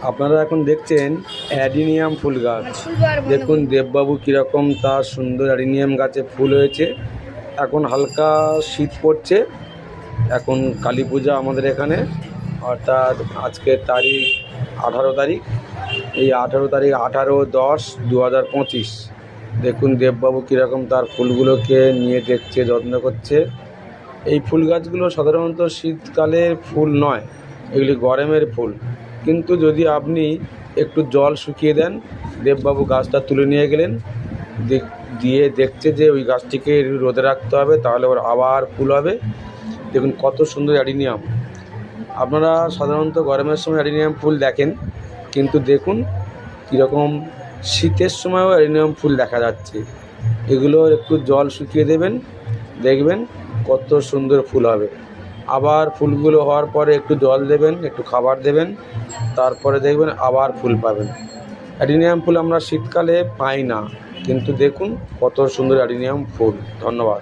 আপনারা এখন দেখছেন অ্যাডিনিয়াম ফুল গাছ। দেখুন দেববাবু কীরকম তার সুন্দর অ্যাডিনিয়াম গাছে ফুল হয়েছে। এখন হালকা শীত পড়ছে, এখন কালী পূজা আমাদের এখানে, অর্থাৎ আজকের তারিখ 18 তারিখ। এই 18 তারিখ 18/10/2025। দেখুন দেববাবু কীরকম তার ফুলগুলোকে নিয়ে দেখছে, যত্ন করছে। এই ফুল গাছগুলো সাধারণত শীতকালের ফুল নয়, এগুলি গরমের ফুল। কিন্তু যদি আপনি একটু জল শুকিয়ে দেন, দেববাবু গাছটা তুলে নিয়ে গেলেন, দিয়ে দেখছে যে ওই গাছটিকে রোদে রাখতে হবে, তাহলে ওর আবার ফুল হবে। দেখুন কত সুন্দর অ্যাডিনিয়াম। আপনারা সাধারণত গরমের সময় অ্যাডিনিয়াম ফুল দেখেন, কিন্তু দেখুন কীরকম শীতের সময়ও অ্যাডিনিয়াম ফুল দেখা যাচ্ছে। এগুলো একটু জল শুকিয়ে দেবেন, দেখবেন কত সুন্দর ফুল হবে। আবার ফুলগুলো হওয়ার পরে একটু জল দেবেন, একটু খাবার দেবেন, তারপরে দেখবেন আবার ফুল পাবেন। অ্যাডিনিয়াম ফুল আমরা শীতকালে পাই না, কিন্তু দেখুন কত সুন্দর অ্যাডিনিয়াম ফুল। ধন্যবাদ।